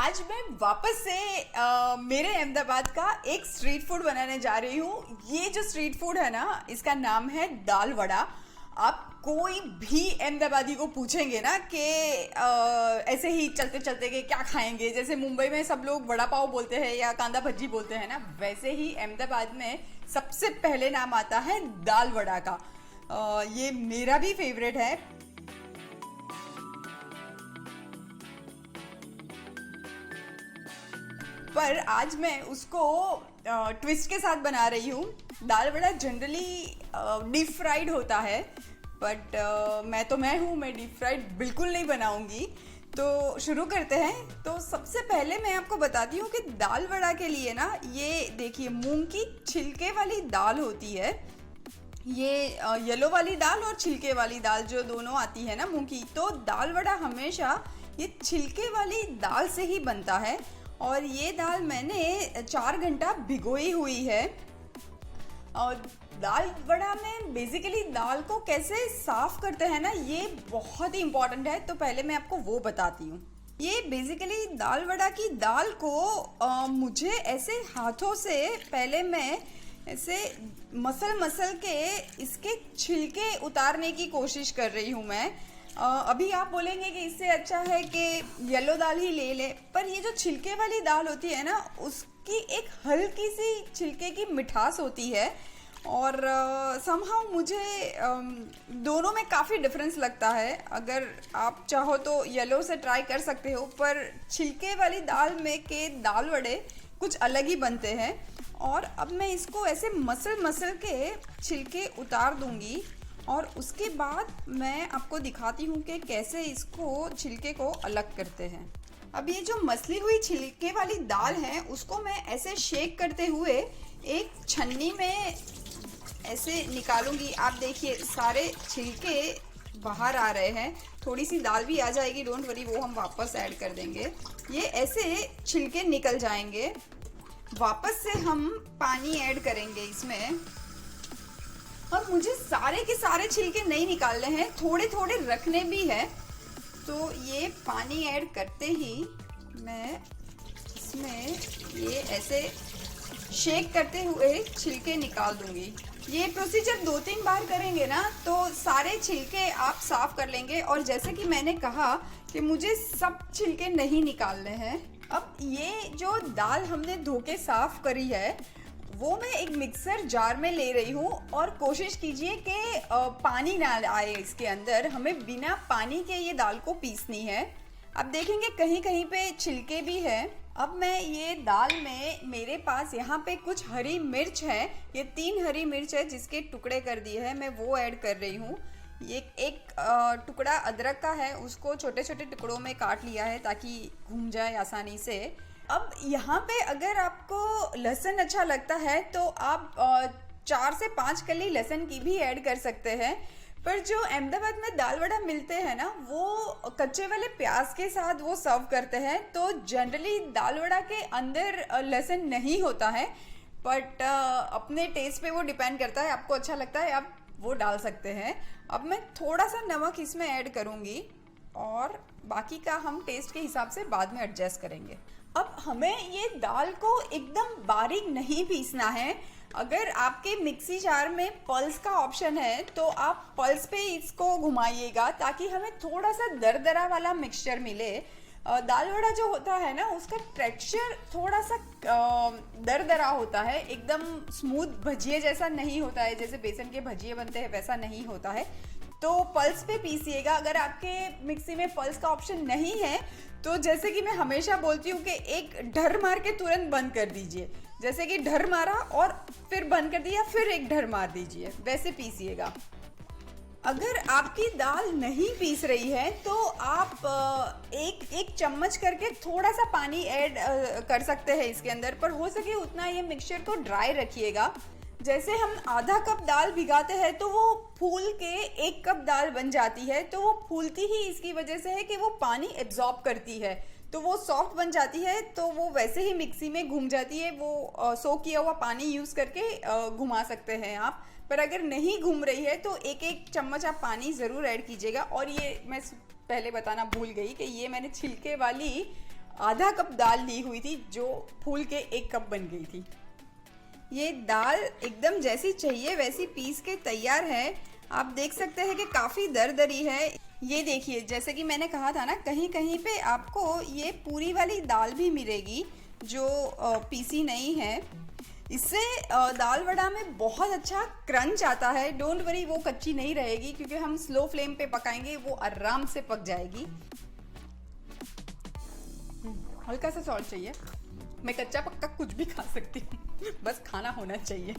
आज मैं वापस से मेरे अहमदाबाद का एक स्ट्रीट फूड बनाने जा रही हूँ। ये जो स्ट्रीट फूड है ना, इसका नाम है दाल वड़ा। आप कोई भी अहमदाबादी को पूछेंगे ना कि ऐसे ही चलते चलते के क्या खाएंगे, जैसे मुंबई में सब लोग वड़ा पाव बोलते हैं या कांदा भज्जी बोलते हैं ना, वैसे ही अहमदाबाद में सबसे पहले नाम आता है दाल वड़ा का। ये मेरा भी फेवरेट है। पर आज मैं उसको ट्विस्ट के साथ बना रही हूँ। दाल वड़ा जनरली डीप फ्राइड होता है, बट मैं डीप फ्राइड बिल्कुल नहीं बनाऊंगी। तो शुरू करते हैं। तो सबसे पहले मैं आपको बताती हूँ कि दाल वड़ा के लिए ना, ये देखिए मूंग की छिलके वाली दाल होती है। ये येलो वाली दाल और छिलके वाली दाल जो दोनों आती है ना मूंग की, तो दाल वड़ा हमेशा ये छिलके वाली दाल से ही बनता है। और ये दाल मैंने 4 घंटा भिगोई हुई है। और दाल वड़ा में बेसिकली दाल को कैसे साफ करते हैं ना, ये बहुत ही इम्पोर्टेंट है। तो पहले मैं आपको वो बताती हूँ। ये बेसिकली दाल वड़ा की दाल को मुझे ऐसे हाथों से पहले मैं ऐसे मसल के इसके छिलके उतारने की कोशिश कर रही हूँ मैं। अभी आप बोलेंगे कि इससे अच्छा है कि येलो दाल ही ले ले, पर ये जो छिलके वाली दाल होती है ना, उसकी एक हल्की सी छिलके की मिठास होती है। और समहाउ मुझे दोनों में काफ़ी डिफरेंस लगता है। अगर आप चाहो तो येलो से ट्राई कर सकते हो, पर छिलके वाली दाल में के दाल वड़े कुछ अलग ही बनते हैं। और अब मैं इसको ऐसे मसल के छिलके उतार दूंगी और उसके बाद मैं आपको दिखाती हूँ कि कैसे इसको छिलके को अलग करते हैं। अब ये जो मसली हुई छिलके वाली दाल है, उसको मैं ऐसे शेक करते हुए एक छन्नी में ऐसे निकालूंगी। आप देखिए सारे छिलके बाहर आ रहे हैं। थोड़ी सी दाल भी आ जाएगी, डोंट वरी, वो हम वापस ऐड कर देंगे। ये ऐसे छिलके निकल जाएंगे। वापस से हम पानी ऐड करेंगे इसमें। अब मुझे सारे के सारे छिलके नहीं निकालने हैं, थोड़े थोड़े रखने भी हैं। तो ये पानी ऐड करते ही मैं इसमें ये ऐसे शेक करते हुए छिलके निकाल दूंगी। ये प्रोसीजर 2-3 बार करेंगे ना, तो सारे छिलके आप साफ कर लेंगे। और जैसे कि मैंने कहा कि मुझे सब छिलके नहीं निकालने हैं। अब ये जो दाल हमने धो के साफ करी है, वो मैं एक मिक्सर जार में ले रही हूँ। और कोशिश कीजिए कि पानी ना आए इसके अंदर। हमें बिना पानी के ये दाल को पीसनी है। अब देखेंगे कहीं कहीं पे छिलके भी हैं। अब मैं ये दाल में, मेरे पास यहाँ पे कुछ हरी मिर्च है, ये 3 हरी मिर्च है जिसके टुकड़े कर दिए हैं, मैं वो ऐड कर रही हूँ। ये एक टुकड़ा अदरक का है, उसको छोटे छोटे टुकड़ों में काट लिया है ताकि घूम जाए आसानी से। अब यहाँ पे अगर आपको लहसुन अच्छा लगता है तो आप 4 से 5 कली लहसुन की भी ऐड कर सकते हैं। पर जो अहमदाबाद में दाल वड़ा मिलते हैं ना, वो कच्चे वाले प्याज के साथ वो सर्व करते हैं। तो जनरली दाल वड़ा के अंदर लहसुन नहीं होता है, बट अपने टेस्ट पे वो डिपेंड करता है। आपको अच्छा लगता है आप वो डाल सकते हैं। अब मैं थोड़ा सा नमक इसमें ऐड करूँगी और बाकी का हम टेस्ट के हिसाब से बाद में एडजस्ट करेंगे। अब हमें ये दाल को एकदम बारीक नहीं पीसना है। अगर आपके मिक्सी जार में पल्स का ऑप्शन है तो आप पल्स पे इसको घुमाइएगा ताकि हमें थोड़ा सा दरदरा वाला मिक्सचर मिले। दाल वड़ा जो होता है ना, उसका टेक्सचर थोड़ा सा दरदरा होता है, एकदम स्मूथ भजिए जैसा नहीं होता है। जैसे बेसन के भजिए बनते हैं वैसा नहीं होता है। तो पल्स पे पीसिएगा। अगर आपके मिक्सी में पल्स का ऑप्शन नहीं है तो जैसे कि मैं हमेशा बोलती हूँ कि एक ढर मार के तुरंत बंद कर दीजिए। जैसे कि ढर मारा और फिर बंद कर दिया, फिर एक ढर मार दीजिए, वैसे पीसिएगा। अगर आपकी दाल नहीं पीस रही है तो आप एक चम्मच करके थोड़ा सा पानी ऐड कर सकते हैं इसके अंदर। पर हो सके उतना ये मिक्सचर को ड्राई रखिएगा। जैसे हम आधा कप दाल भिगाते हैं तो वो फूल के 1 कप दाल बन जाती है। तो वो फूलती ही इसकी वजह से है कि वो पानी एब्जॉर्ब करती है, तो वो सॉफ्ट बन जाती है। तो वो वैसे ही मिक्सी में घूम जाती है। वो सोक किया हुआ पानी यूज़ करके घुमा सकते हैं आप। पर अगर नहीं घूम रही है तो 1-1 चम्मच आप पानी ज़रूर ऐड कीजिएगा। और ये मैं पहले बताना भूल गई कि ये मैंने छिलके वाली आधा कप दाल ली हुई थी जो फूल के 1 कप बन गई थी। ये दाल एकदम जैसी चाहिए वैसी पीस के तैयार है। आप देख सकते हैं कि काफ़ी दरदरी है। ये देखिए, जैसे कि मैंने कहा था ना, कहीं कहीं पे आपको ये पूरी वाली दाल भी मिलेगी जो पीसी नहीं है। इससे दाल वड़ा में बहुत अच्छा क्रंच आता है। डोंट वरी, वो कच्ची नहीं रहेगी क्योंकि हम स्लो फ्लेम पे पकाएंगे, वो आराम से पक जाएगी। हल्का सा सॉल्ट चाहिए। मैं कच्चा पक्का कुछ भी खा सकती हूँ, बस खाना होना चाहिए।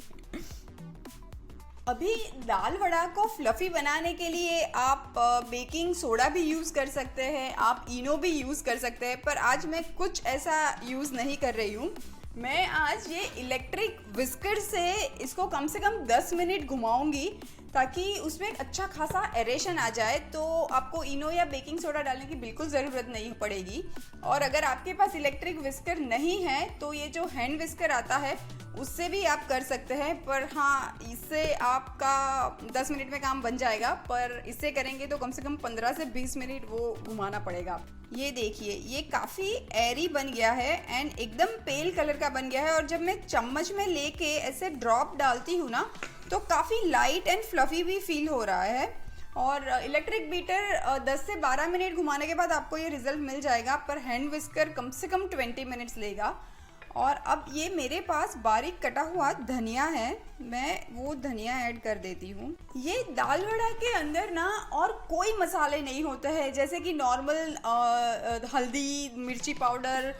अभी दाल वड़ा को फ्लफ़ी बनाने के लिए आप बेकिंग सोडा भी यूज़ कर सकते हैं, आप इनो भी यूज़ कर सकते हैं, पर आज मैं कुछ ऐसा यूज़ नहीं कर रही हूँ। मैं आज ये इलेक्ट्रिक विस्कर से इसको कम से कम 10 मिनट घुमाऊंगी ताकि उसमें एक अच्छा खासा एरेशन आ जाए। तो आपको इनो या बेकिंग सोडा डालने की बिल्कुल ज़रूरत नहीं पड़ेगी। और अगर आपके पास इलेक्ट्रिक विस्कर नहीं है तो ये जो हैंड विस्कर आता है उससे भी आप कर सकते हैं, पर हाँ, इससे आपका 10 मिनट में काम बन जाएगा, पर इससे करेंगे तो कम से कम 15 से 20 मिनट वो घुमाना पड़ेगा। ये देखिए, ये काफ़ी एरी बन गया है एंड एकदम पेल कलर का बन गया है। और जब मैं चम्मच में लेके ऐसे ड्रॉप डालती हूँ ना, तो काफ़ी लाइट एंड फ्लफ़ी भी फील हो रहा है। और इलेक्ट्रिक बीटर 10 से 12 मिनट घुमाने के बाद आपको ये रिज़ल्ट मिल जाएगा, पर हैंड विस्कर कम से कम 20 मिनट्स लेगा। और अब ये मेरे पास बारीक कटा हुआ धनिया है, मैं वो धनिया ऐड कर देती हूँ। ये दाल वड़ा के अंदर ना और कोई मसाले नहीं होते हैं, जैसे कि नॉर्मल हल्दी, मिर्ची पाउडर,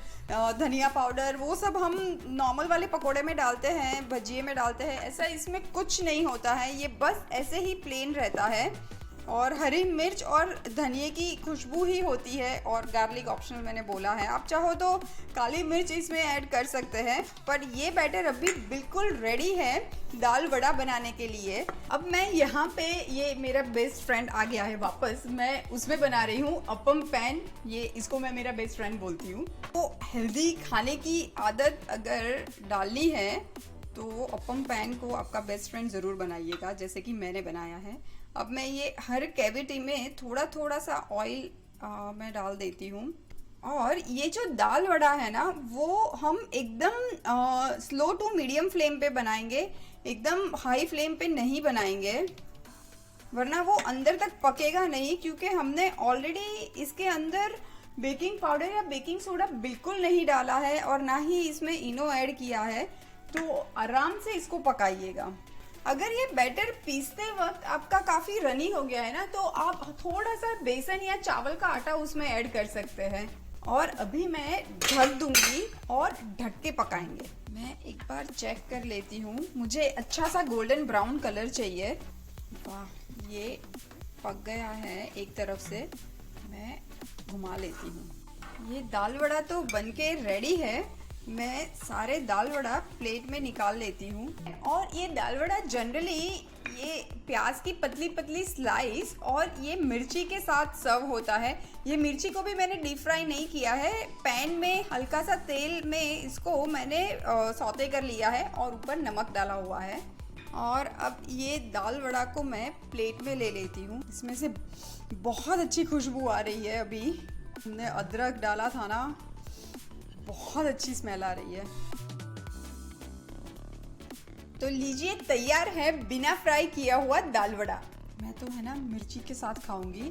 धनिया पाउडर, वो सब हम नॉर्मल वाले पकोड़े में डालते हैं, भजिए में डालते हैं। ऐसा इसमें कुछ नहीं होता है, ये बस ऐसे ही प्लेन रहता है। और हरी मिर्च और धनिए की खुशबू ही होती है, और गार्लिक ऑप्शनल मैंने बोला है। आप चाहो तो काली मिर्च इसमें ऐड कर सकते हैं, पर ये बैटर अभी बिल्कुल रेडी है दाल वड़ा बनाने के लिए। अब मैं यहाँ पे, ये मेरा बेस्ट फ्रेंड आ गया है वापस, मैं उसमें बना रही हूँ अप्पम पैन। ये इसको मैं मेरा बेस्ट फ्रेंड बोलती हूँ। तो हेल्दी खाने की आदत अगर डालनी है तो अप्पम पैन को आपका बेस्ट फ्रेंड ज़रूर बनाइएगा, जैसे कि मैंने बनाया है। अब मैं ये हर कैविटी में थोड़ा थोड़ा सा ऑयल मैं डाल देती हूँ। और ये जो दाल वड़ा है ना, वो हम एकदम स्लो टू मीडियम फ्लेम पे बनाएंगे, एकदम हाई फ्लेम पे नहीं बनाएंगे, वरना वो अंदर तक पकेगा नहीं। क्योंकि हमने ऑलरेडी इसके अंदर बेकिंग पाउडर या बेकिंग सोडा बिल्कुल नहीं डाला है और ना ही इसमें इनो ऐड किया है, तो आराम से इसको पकाइएगा। अगर ये बैटर पीसते वक्त आपका काफ़ी रनी हो गया है ना, तो आप थोड़ा सा बेसन या चावल का आटा उसमें ऐड कर सकते हैं। और अभी मैं ढक दूंगी और ढक के पकाएंगे। मैं एक बार चेक कर लेती हूँ, मुझे अच्छा सा गोल्डन ब्राउन कलर चाहिए। वाह, ये पक गया है एक तरफ से। मैं घुमा लेती हूँ। ये दाल वड़ा तो बनके रेडी है। मैं सारे दाल वड़ा प्लेट में निकाल लेती हूँ। और ये दाल वड़ा जनरली ये प्याज की पतली पतली स्लाइस और ये मिर्ची के साथ सर्व होता है। ये मिर्ची को भी मैंने डीप फ्राई नहीं किया है, पैन में हल्का सा तेल में इसको मैंने सौते कर लिया है और ऊपर नमक डाला हुआ है। और अब ये दाल वड़ा को मैं प्लेट में ले लेती हूँ। इसमें से बहुत अच्छी खुशबू आ रही है। अभी हमने अदरक डाला था ना, बहुत अच्छी स्मेल आ रही है। तो लीजिए, तैयार है बिना फ्राई किया हुआ दाल वड़ा। मैं तो है ना मिर्ची के साथ खाऊंगी।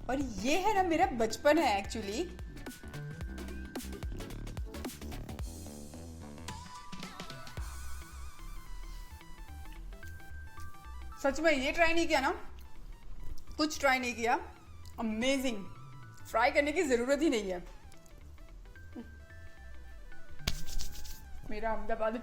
और ये है ना मेरा बचपन है एक्चुअली। सच में ये ट्राई नहीं किया ना, कुछ ट्राई नहीं किया, अमेजिंग। फ्राई करने की जरूरत ही नहीं है। मेरा अहमदाबाद